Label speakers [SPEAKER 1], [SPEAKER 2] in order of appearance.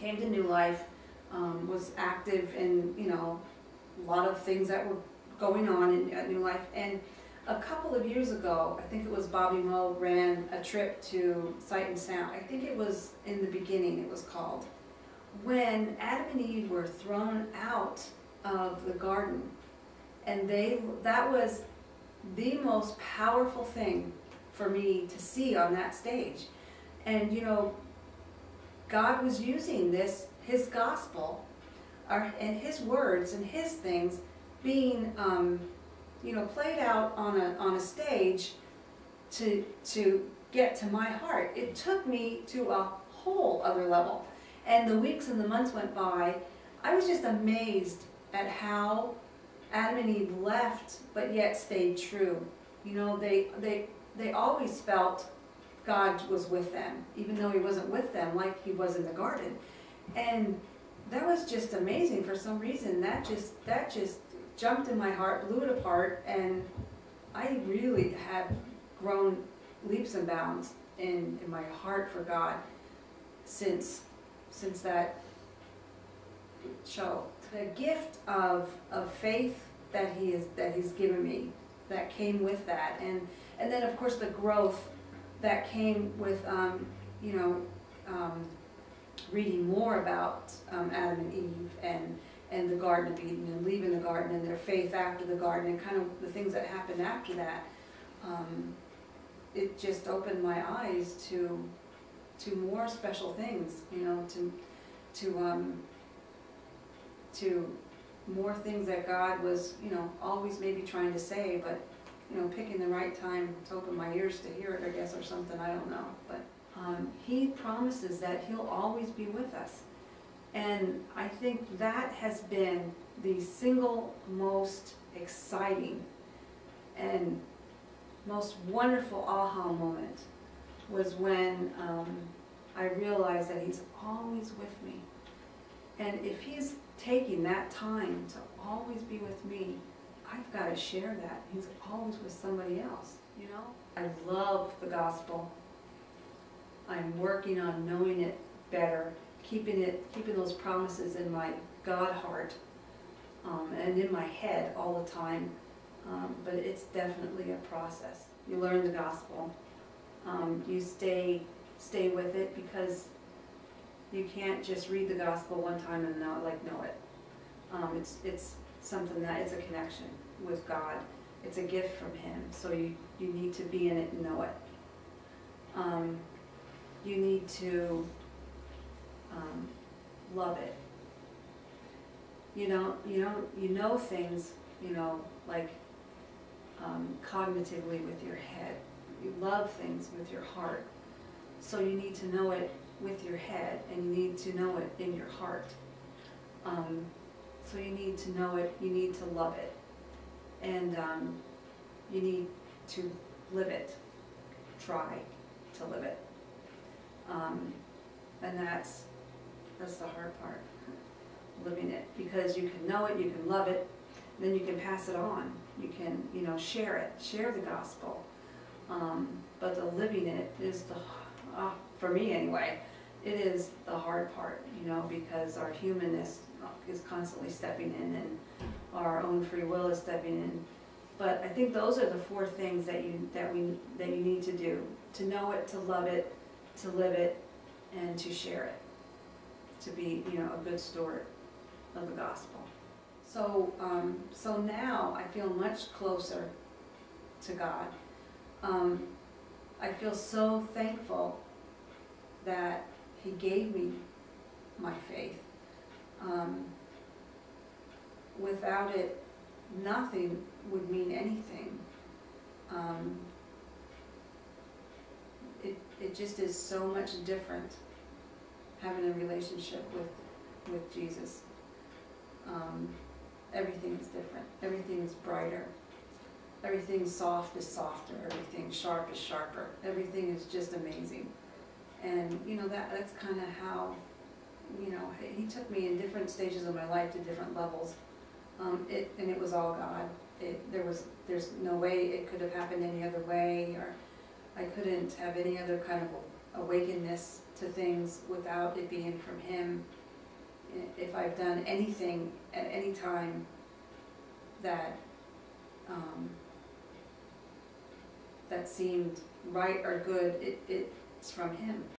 [SPEAKER 1] came to New Life, was active in, you know, a lot of things that were going on at New Life. And a couple of years ago, I think it was Bobby Moe ran a trip to Sight and Sound. I think it was in the beginning, it was called, when Adam and Eve were thrown out of the garden. And that was the most powerful thing for me to see on that stage. And, you know, God was using this, his gospel, and his words and his things being, you know, played out on a stage to get to my heart. It took me to a whole other level. And the weeks and the months went by. I was just amazed at how Adam and Eve left, but yet stayed true. You know, they always felt God was with them, even though he wasn't with them like he was in the garden. And that was just amazing for some reason. That just jumped in my heart, blew it apart, and I really have grown leaps and bounds in my heart for God since that show. The gift of faith that he's given me, that came with that, and then of course the growth that came with you know, reading more about Adam and Eve and the Garden of Eden and leaving the garden and their faith after the garden and kind of the things that happened after that. It just opened my eyes to more special things, you know, to more things that God was, you know, always maybe trying to say, but, you know, picking the right time to open my ears to hear it, I guess, or something, I don't know. But he promises that he'll always be with us. And I think that has been the single most exciting and most wonderful aha moment, was when I realized that he's always with me. And if he's taking that time to always be with me, I've got to share that. He's always with somebody else, you know? I love the gospel. I'm working on knowing it better, keeping those promises in my God heart and in my head all the time. But it's definitely a process. You learn the gospel. You stay with it, because you can't just read the gospel one time and know it. It's something that it's a connection with God. It's a gift from him. So you need to be in it and know it. You need to love it. You know things, you know, like cognitively with your head. You love things with your heart. So you need to know it with your head, and you need to know it in your heart. So you need to know it, you need to love it, and you need to live it. Try to live it. And that's the hard part, living it, because you can know it, you can love it, and then you can pass it on. You can, you know, share the gospel. But the living it is for me anyway, it is the hard part, you know, because our humanness is constantly stepping in, and our own free will is stepping in. But I think those are the four things that you need to do: to know it, to love it, to live it, and to share it. To be, you know, a good steward of the gospel. So now I feel much closer to God. I feel so thankful that he gave me my faith. Without it, nothing would mean anything. It just is so much different having a relationship with Jesus. Everything is different. Everything is brighter. Everything soft is softer. Everything sharp is sharper. Everything is just amazing. And you know, that's kind of how, you know, he took me in different stages of my life to different levels. And it was all God. There's no way it could have happened any other way, or I couldn't have any other kind of awakenness to things without it being from Him. If I've done anything at any time that that seemed right or good, it's from Him.